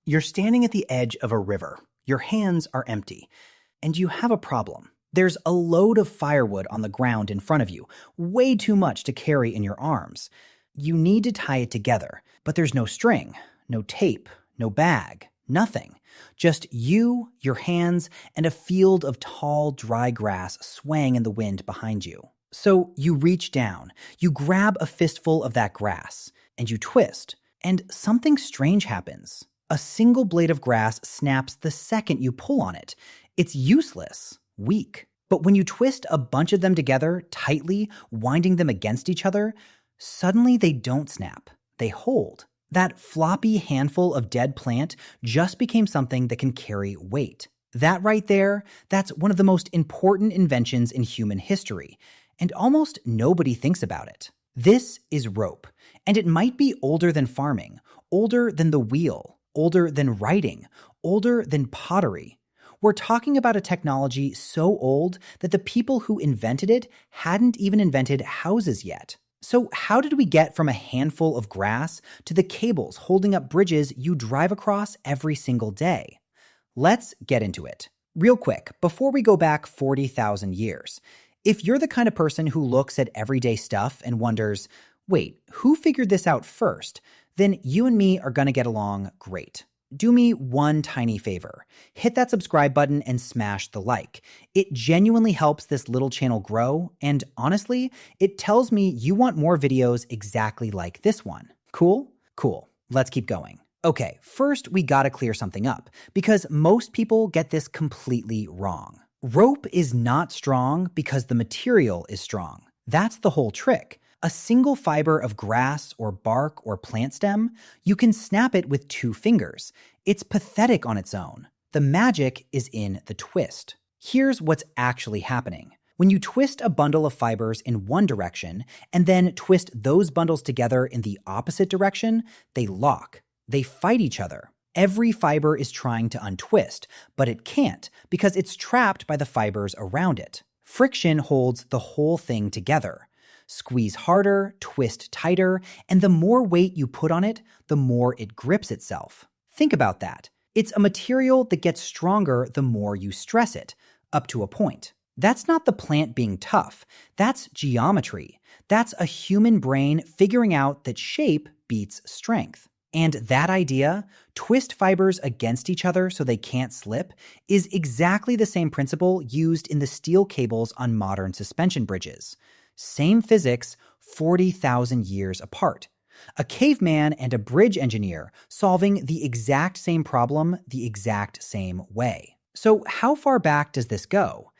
You're standing at the edge of a river. Your hands are empty. And you have a problem. There's a load of firewood on the ground in front of you, way too much to carry in your arms. You need to tie it together, but there's no string, no tape, no bag, nothing. Just you, your hands, and a field of tall, dry grass swaying in the wind behind you. So you reach down, you grab a fistful of that grass, and you twist, and something strange happens. A single blade of grass snaps the second you pull on it. It's useless, weak. But when you twist a bunch of them together, tightly, winding them against each other, suddenly they don't snap. They hold. That floppy handful of dead plant just became something that can carry weight. That right there, that's one of the most important inventions in human history. And almost nobody thinks about it. This is rope. And it might be older than farming, older than the wheel, older than writing, older than pottery. We're talking about a technology so old that the people who invented it hadn't even invented houses yet. So how did we get from a handful of grass to the cables holding up bridges you drive across every single day? Let's get into it. Real quick, before we go back 40,000 years. If you're the kind of person who looks at everyday stuff and wonders, wait, who figured this out first? Then you and me are going to get along great. Do me one tiny favor. Hit that subscribe button and smash the like. It genuinely helps this little channel grow, and honestly, it tells me you want more videos exactly like this one. Cool? Cool. Let's keep going. Okay, first we gotta clear something up, because most people get this completely wrong. Rope is not strong because the material is strong. That's the whole trick. A single fiber of grass or bark or plant stem, you can snap it with 2 fingers. It's pathetic on its own. The magic is in the twist. Here's what's actually happening. When you twist a bundle of fibers in one direction and then twist those bundles together in the opposite direction, they lock. They fight each other. Every fiber is trying to untwist, but it can't because it's trapped by the fibers around it. Friction holds the whole thing together. Squeeze harder, twist tighter, and the more weight you put on it, the more it grips itself. Think about that. It's a material that gets stronger the more you stress it, up to a point. That's not the plant being tough. That's geometry. That's a human brain figuring out that shape beats strength. And that idea, twist fibers against each other so they can't slip, is exactly the same principle used in the steel cables on modern suspension bridges. Same physics, 40,000 years apart. A caveman and a bridge engineer solving the exact same problem the exact same way. So how far back does this go?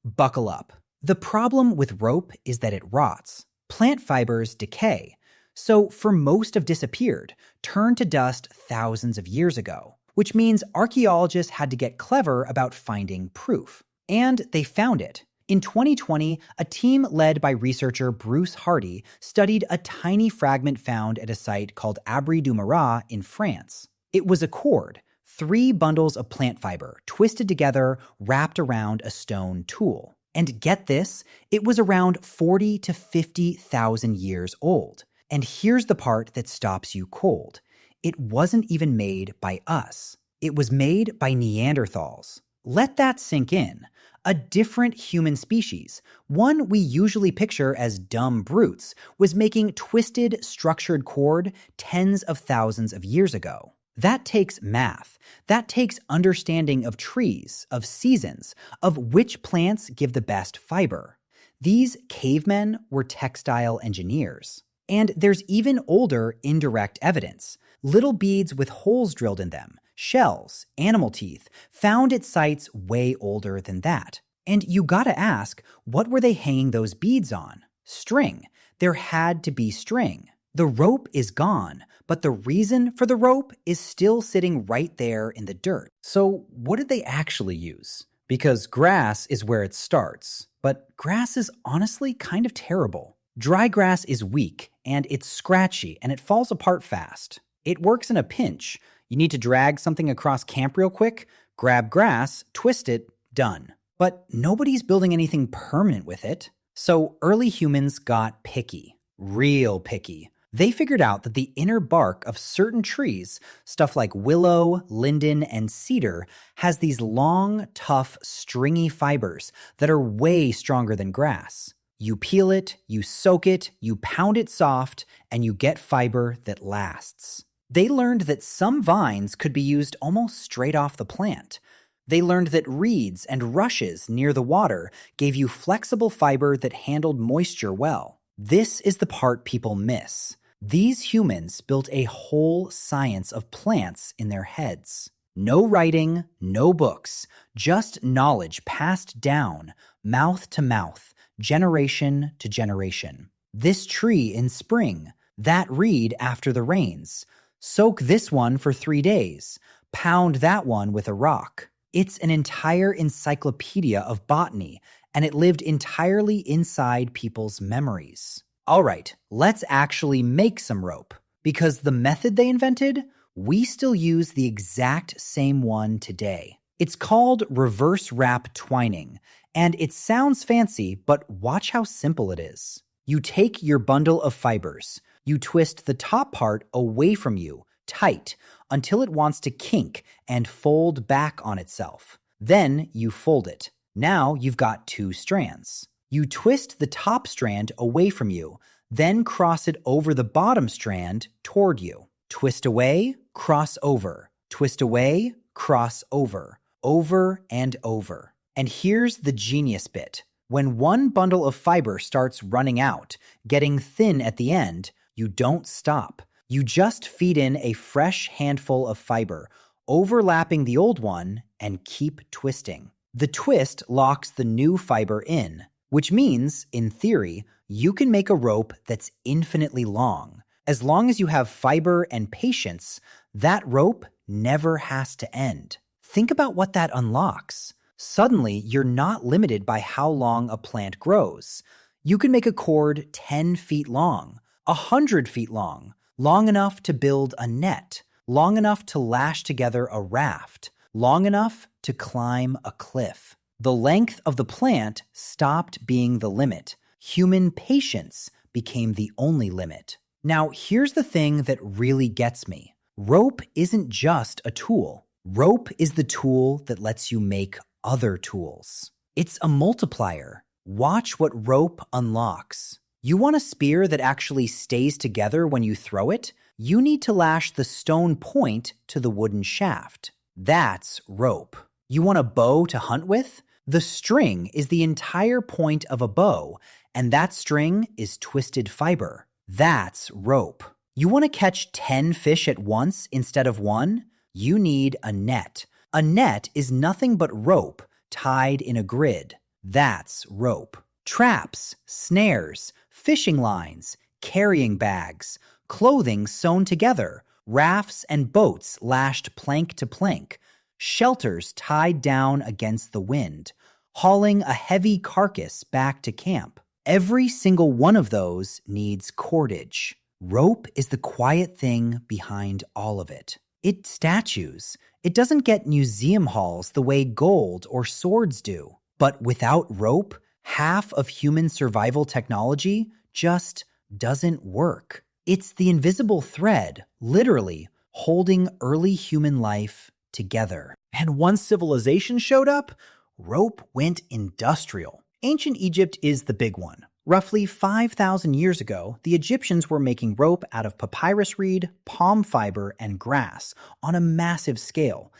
Buckle up. The problem with rope is that it rots. Plant fibers decay. So for most have disappeared, turned to dust thousands of years ago, which means archaeologists had to get clever about finding proof. And they found it. In 2020, a team led by researcher Bruce Hardy studied a tiny fragment found at a site called Abri du Marat in France. It was a cord, 3 bundles of plant fiber twisted together, wrapped around a stone tool. And get this, it was around 40 to 50,000 years old. And here's the part that stops you cold. It wasn't even made by us. It was made by Neanderthals. Let that sink in. A different human species, one we usually picture as dumb brutes, was making twisted, structured cord tens of thousands of years ago. That takes math. That takes understanding of trees, of seasons, of which plants give the best fiber. These cavemen were textile engineers. And there's even older indirect evidence. Little beads with holes drilled in them, shells, animal teeth, found at sites way older than that. And you gotta ask, what were they hanging those beads on? String. There had to be string. The rope is gone, but the reason for the rope is still sitting right there in the dirt. So what did they actually use? Because grass is where it starts, but grass is honestly kind of terrible. Dry grass is weak, and it's scratchy, and it falls apart fast. It works in a pinch. You need to drag something across camp real quick, grab grass, twist it, done. But nobody's building anything permanent with it. So early humans got picky, real picky. They figured out that the inner bark of certain trees, stuff like willow, linden, and cedar, has these long, tough, stringy fibers that are way stronger than grass. You peel it, you soak it, you pound it soft, and you get fiber that lasts. They learned that some vines could be used almost straight off the plant. They learned that reeds and rushes near the water gave you flexible fiber that handled moisture well. This is the part people miss. These humans built a whole science of plants in their heads. No writing, no books, just knowledge passed down, mouth to mouth, generation to generation. This tree in spring, that reed after the rains. Soak this one for 3 days, pound that one with a rock. It's an entire encyclopedia of botany, and it lived entirely inside people's memories. All right, let's actually make some rope. Because the method they invented, we still use the exact same one today. It's called reverse wrap twining, and it sounds fancy, but watch how simple it is. You take your bundle of fibers, you twist the top part away from you, tight, until it wants to kink and fold back on itself. Then you fold it. Now you've got 2 strands. You twist the top strand away from you, then cross it over the bottom strand toward you. Twist away, cross over. Twist away, cross over. Over and over. And here's the genius bit. When one bundle of fiber starts running out, getting thin at the end, you don't stop. You just feed in a fresh handful of fiber, overlapping the old one, and keep twisting. The twist locks the new fiber in, which means, in theory, you can make a rope that's infinitely long. As long as you have fiber and patience, that rope never has to end. Think about what that unlocks. Suddenly, you're not limited by how long a plant grows. You can make a cord 10 feet long, 100 feet long, long enough to build a net, long enough to lash together a raft, long enough to climb a cliff. The length of the plant stopped being the limit. Human patience became the only limit. Now, here's the thing that really gets me. Rope isn't just a tool. Rope is the tool that lets you make other tools. It's a multiplier. Watch what rope unlocks. You want a spear that actually stays together when you throw it? You need to lash the stone point to the wooden shaft. That's rope. You want a bow to hunt with? The string is the entire point of a bow, and that string is twisted fiber. That's rope. You want to catch 10 fish at once instead of 1? You need a net. A net is nothing but rope tied in a grid. That's rope. Traps, snares, fishing lines, carrying bags, clothing sewn together, rafts and boats lashed plank to plank, shelters tied down against the wind, hauling a heavy carcass back to camp. Every single one of those needs cordage. Rope is the quiet thing behind all of it. It statues. It doesn't get museum halls the way gold or swords do. But without rope, half of human survival technology just doesn't work. It's the invisible thread, literally, holding early human life together. And once civilization showed up, rope went industrial. Ancient Egypt is the big one. Roughly 5,000 years ago, the Egyptians were making rope out of papyrus reed, palm fiber, and grass on a massive scale.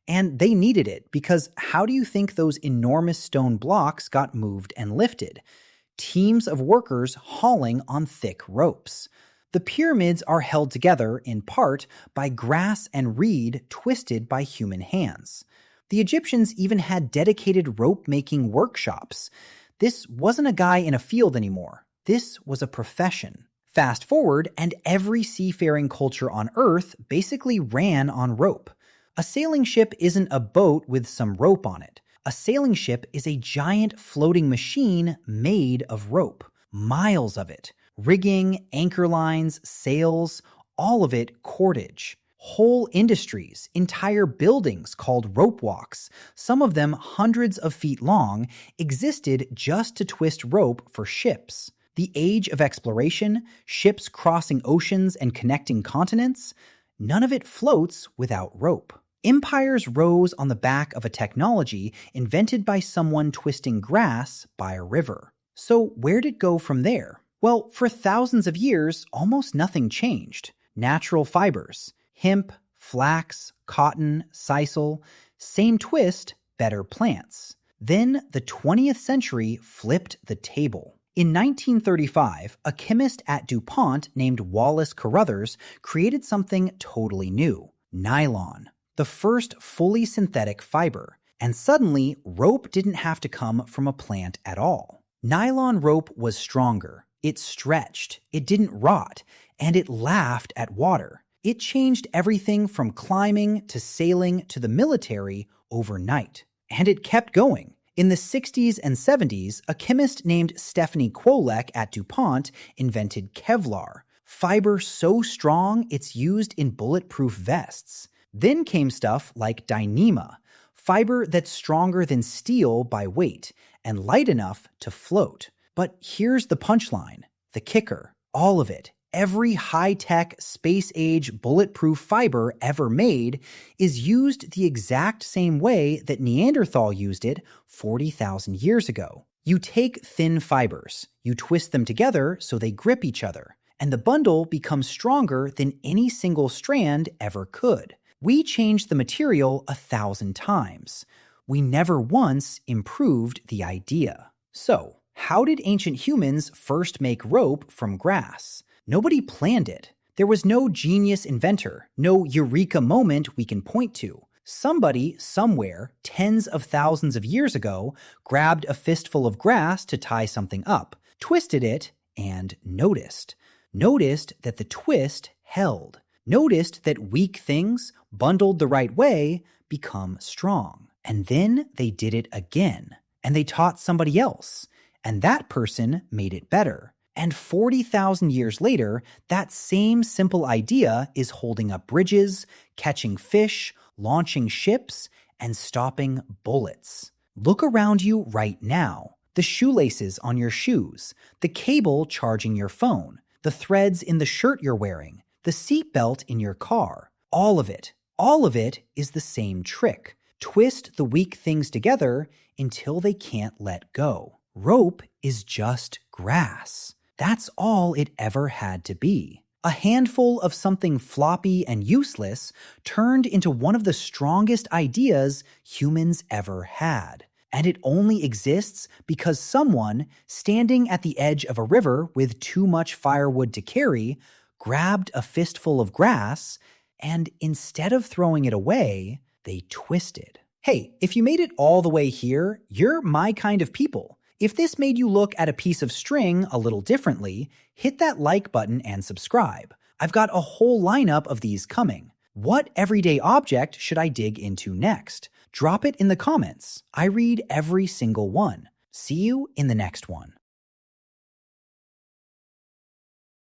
And they needed it because how do you think those enormous stone blocks got moved and lifted? Teams of workers hauling on thick ropes. The pyramids are held together, in part, by grass and reed twisted by human hands. The Egyptians even had dedicated rope-making workshops. This wasn't a guy in a field anymore. This was a profession. Fast forward, and every seafaring culture on Earth basically ran on rope. A sailing ship isn't a boat with some rope on it. A sailing ship is a giant floating machine made of rope. Miles of it. Rigging, anchor lines, sails, all of it cordage. Whole industries, entire buildings called rope walks, some of them hundreds of feet long, existed just to twist rope for ships. The age of exploration, ships crossing oceans and connecting continents, none of it floats without rope. Empires rose on the back of a technology invented by someone twisting grass by a river. So where'd it go from there? Well, for thousands of years, almost nothing changed. Natural fibers, hemp, flax, cotton, sisal, same twist, better plants. Then the 20th century flipped the table. In 1935, a chemist at DuPont named Wallace Carruthers created something totally new, nylon, the first fully synthetic fiber. And suddenly, rope didn't have to come from a plant at all. Nylon rope was stronger, it stretched, it didn't rot, and it laughed at water. It changed everything from climbing to sailing to the military overnight. And it kept going. In the 60s and 70s, a chemist named Stephanie Kwolek at DuPont invented Kevlar, fiber so strong it's used in bulletproof vests. Then came stuff like Dyneema, fiber that's stronger than steel by weight and light enough to float. But here's the punchline, the kicker, all of it. Every high-tech, space-age, bulletproof fiber ever made is used the exact same way that Neanderthal used it 40,000 years ago. You take thin fibers, you twist them together so they grip each other, and the bundle becomes stronger than any single strand ever could. We changed the material 1,000 times. We never once improved the idea. So, how did ancient humans first make rope from grass? Nobody planned it. There was no genius inventor, no eureka moment we can point to. Somebody, somewhere, tens of thousands of years ago, grabbed a fistful of grass to tie something up, twisted it, and noticed. Noticed that the twist held. Noticed that weak things, bundled the right way, become strong. And then they did it again. And they taught somebody else. And that person made it better. And 40,000 years later, that same simple idea is holding up bridges, catching fish, launching ships, and stopping bullets. Look around you right now. The shoelaces on your shoes, the cable charging your phone, the threads in the shirt you're wearing, the seatbelt in your car. All of it is the same trick. Twist the weak things together until they can't let go. Rope is just grass. That's all it ever had to be. A handful of something floppy and useless turned into one of the strongest ideas humans ever had. And it only exists because someone, standing at the edge of a river with too much firewood to carry, grabbed a fistful of grass, and instead of throwing it away, they twisted. Hey, if you made it all the way here, you're my kind of people. If this made you look at a piece of string a little differently, hit that like button and subscribe. I've got a whole lineup of these coming. What everyday object should I dig into next? Drop it in the comments. I read every single one. See you in the next one.